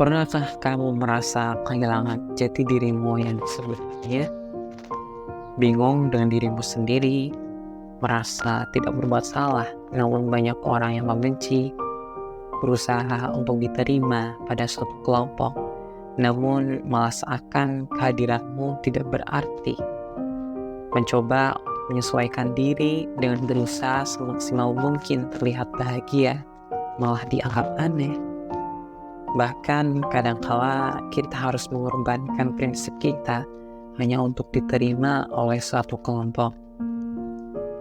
Pernahkah kamu merasa kehilangan jati dirimu yang sebenarnya? Bingung dengan dirimu sendiri, merasa tidak berbuat salah, namun banyak orang yang membenci, berusaha untuk diterima pada suatu kelompok, namun malah seakan kehadiranmu tidak berarti. Mencoba menyesuaikan diri dengan berusaha semaksimal mungkin terlihat bahagia, malah dianggap aneh. Bahkan kadangkala kita harus mengorbankan prinsip kita hanya untuk diterima oleh suatu kelompok.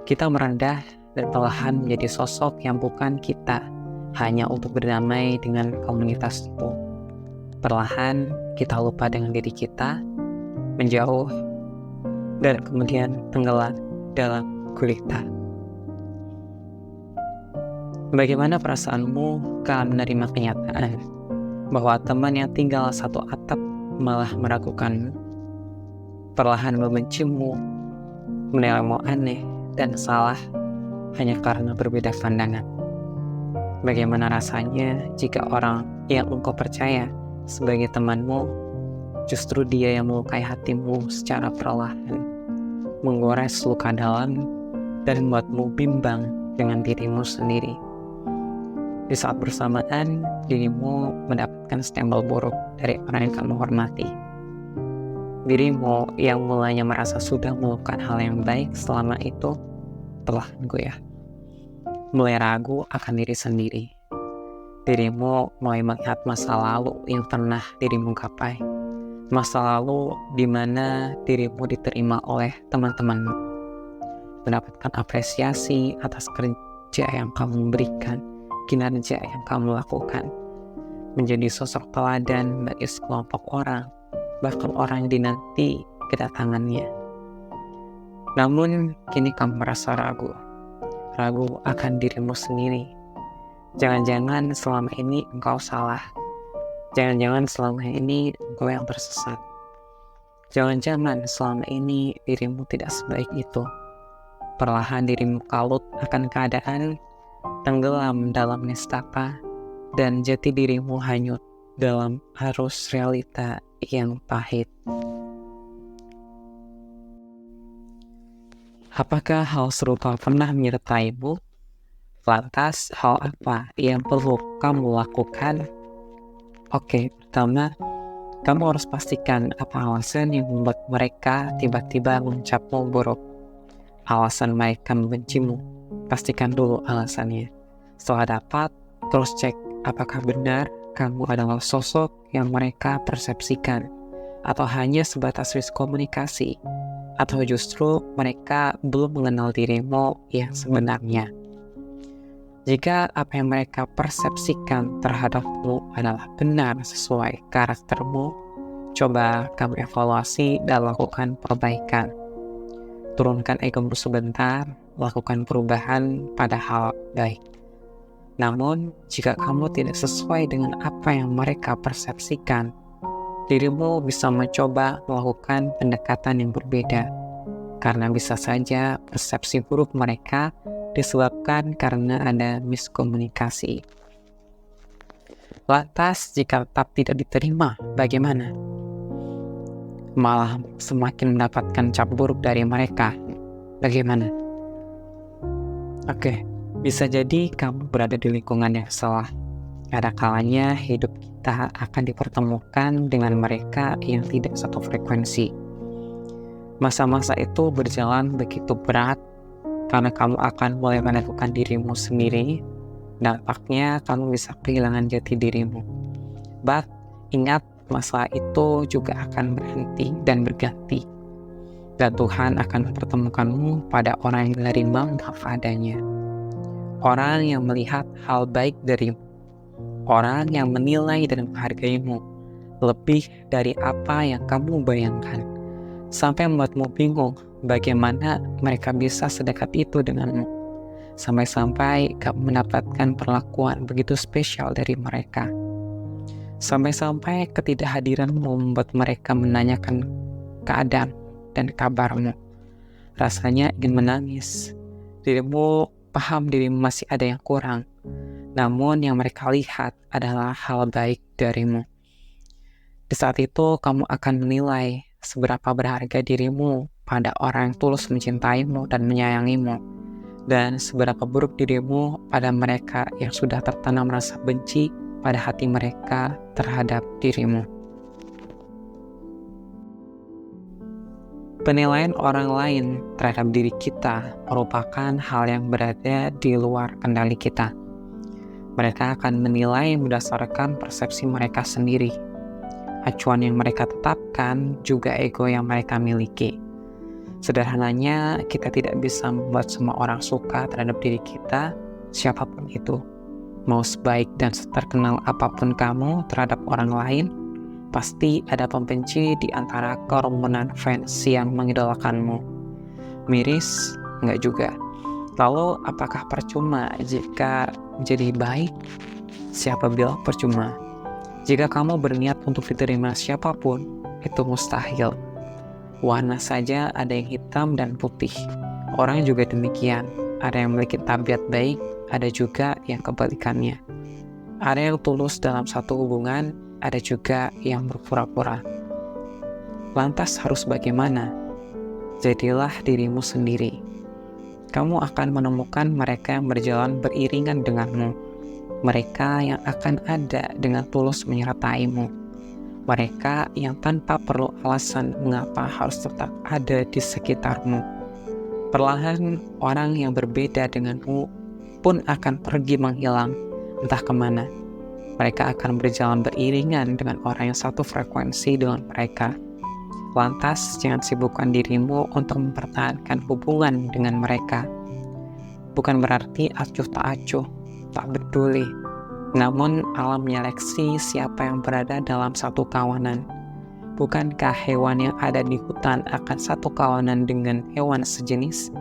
Kita merendah dan perlahan menjadi sosok yang bukan kita hanya untuk berdamai dengan komunitas itu. Perlahan kita lupa dengan diri kita, menjauh, dan kemudian tenggelam dalam gulita. Bagaimana perasaanmu kalau menerima kenyataan bahwa teman yang tinggal satu atap malah meragukanmu, perlahan membencimu, menilaimu aneh dan salah hanya karena berbeda pandangan? Bagaimana rasanya jika orang yang engkau percaya sebagai temanmu, justru dia yang melukai hatimu secara perlahan, menggores luka dalam, dan membuatmu bimbang dengan dirimu sendiri? Di saat bersamaan, dirimu mendapatkan stempel buruk dari orang yang kamu hormati. Dirimu yang mulanya merasa sudah melakukan hal yang baik selama itu telah goyah. Mulai ragu akan diri sendiri. Dirimu mulai melihat masa lalu yang pernah dirimu gapai. Masa lalu di mana dirimu diterima oleh teman-temanmu. Mendapatkan apresiasi atas kerja yang kamu berikan, kinerja yang kamu lakukan, menjadi sosok teladan bagi sekelompok orang, bahkan orang yang dinanti kedatangannya. Namun kini kamu merasa ragu akan dirimu sendiri. Jangan-jangan selama ini engkau salah. Jangan-jangan selama ini engkau yang tersesat. Jangan-jangan selama ini dirimu tidak sebaik itu. Perlahan dirimu kalut akan keadaan, tenggelam dalam nestapa, dan jati dirimu hanyut dalam arus realita yang pahit. Apakah hal serupa pernah menyertaimu? Lantas, hal apa yang perlu kamu lakukan? Oke, pertama, kamu harus pastikan apa alasan yang membuat mereka tiba-tiba mengucapmu buruk. Alasan mereka membencimu, pastikan dulu alasannya. Setelah dapat, terus cek apakah benar kamu adalah sosok yang mereka persepsikan, atau hanya sebatas miskomunikasi, atau justru mereka belum mengenal dirimu yang sebenarnya. Jika apa yang mereka persepsikan terhadapmu adalah benar sesuai karaktermu, coba kamu evaluasi dan lakukan perbaikan. Turunkan egomu sebentar, lakukan perubahan pada hal baik. Namun, jika kamu tidak sesuai dengan apa yang mereka persepsikan, dirimu bisa mencoba melakukan pendekatan yang berbeda. Karena bisa saja persepsi buruk mereka disebabkan karena ada miskomunikasi. Lantas, jika tetap tidak diterima, bagaimana? Malah semakin mendapatkan cap buruk dari mereka. Bagaimana? Oke, bisa jadi kamu berada di lingkungan yang salah. Ada kalanya hidup kita akan dipertemukan dengan mereka yang tidak satu frekuensi. Masa-masa itu berjalan begitu berat karena kamu akan mulai menemukan dirimu sendiri. Dampaknya kamu bisa kehilangan jati dirimu. But ingat, masalah itu juga akan berhenti dan berganti. Dan Tuhan akan mempertemukanmu pada orang yang menerima maaf adanya. Orang yang melihat hal baik darimu. Orang yang menilai dan menghargaimu lebih dari apa yang kamu bayangkan. Sampai membuatmu bingung bagaimana mereka bisa sedekat itu denganmu. Sampai-sampai kamu mendapatkan perlakuan begitu spesial dari mereka. Sampai-sampai ketidakhadiranmu membuat mereka menanyakan keadaan dan kabarmu. Rasanya ingin menangis. Dirimu paham dirimu masih ada yang kurang. Namun yang mereka lihat adalah hal baik darimu. Di saat itu kamu akan menilai seberapa berharga dirimu pada orang yang tulus mencintaimu dan menyayangimu, dan seberapa buruk dirimu pada mereka yang sudah tertanam rasa benci pada hati mereka terhadap dirimu. Penilaian orang lain terhadap diri kita merupakan hal yang berada di luar kendali kita. Mereka akan menilai berdasarkan persepsi mereka sendiri. Acuan yang mereka tetapkan juga ego yang mereka miliki. Sederhananya, kita tidak bisa membuat semua orang suka terhadap diri kita, siapapun itu. Mau sebaik dan terkenal apapun kamu terhadap orang lain, pasti ada pembenci di antara kerumunan fans yang mengidolakanmu. Miris? Enggak juga. Lalu, apakah percuma jika menjadi baik? Siapa bilang percuma? Jika kamu berniat untuk diterima siapapun, itu mustahil. Warna saja ada yang hitam dan putih. Orang juga demikian. Ada yang memiliki tabiat baik, ada juga yang kebalikannya. Ada yang tulus dalam satu hubungan, ada juga yang berpura-pura. Lantas harus bagaimana? Jadilah dirimu sendiri. Kamu akan menemukan mereka yang berjalan beriringan denganmu. Mereka yang akan ada dengan tulus menyertaimu. Mereka yang tanpa perlu alasan mengapa harus tetap ada di sekitarmu. Perlahan orang yang berbeda denganmu pun akan pergi menghilang, entah kemana. Mereka akan berjalan beriringan dengan orang yang satu frekuensi dengan mereka. Lantas jangan sibukkan dirimu untuk mempertahankan hubungan dengan mereka. Bukan berarti acuh tak acuh, tak peduli. Namun alam menyeleksi siapa yang berada dalam satu kawanan. Bukankah hewan yang ada di hutan akan satu kawanan dengan hewan sejenis?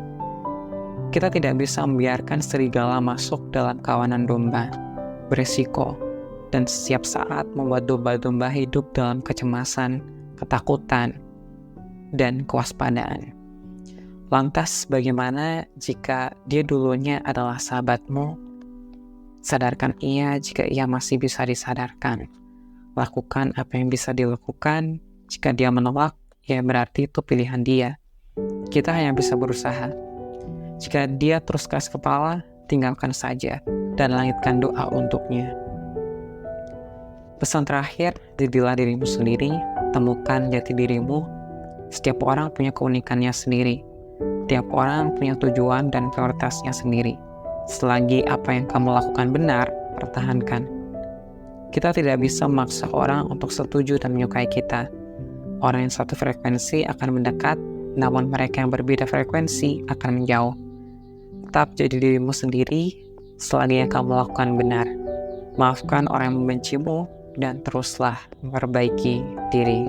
Kita tidak bisa membiarkan serigala masuk dalam kawanan domba. Beresiko, dan setiap saat membuat domba-domba hidup dalam kecemasan, ketakutan, dan kewaspadaan. Lantas bagaimana jika dia dulunya adalah sahabatmu? Sadarkan ia jika ia masih bisa disadarkan. Lakukan apa yang bisa dilakukan. Jika dia menolak, ya berarti itu pilihan dia. Kita hanya bisa berusaha. Jika dia terus keras kepala, tinggalkan saja dan langitkan doa untuknya. Pesan terakhir, jadilah dirimu sendiri, temukan jati dirimu. Setiap orang punya keunikannya sendiri. Setiap orang punya tujuan dan prioritasnya sendiri. Selagi apa yang kamu lakukan benar, pertahankan. Kita tidak bisa memaksa orang untuk setuju dan menyukai kita. Orang yang satu frekuensi akan mendekat, namun mereka yang berbeda frekuensi akan menjauh. Tetap jadi dirimu sendiri, selagi yang kamu lakukan benar. Maafkan orang yang membencimu, dan teruslah memperbaiki diri.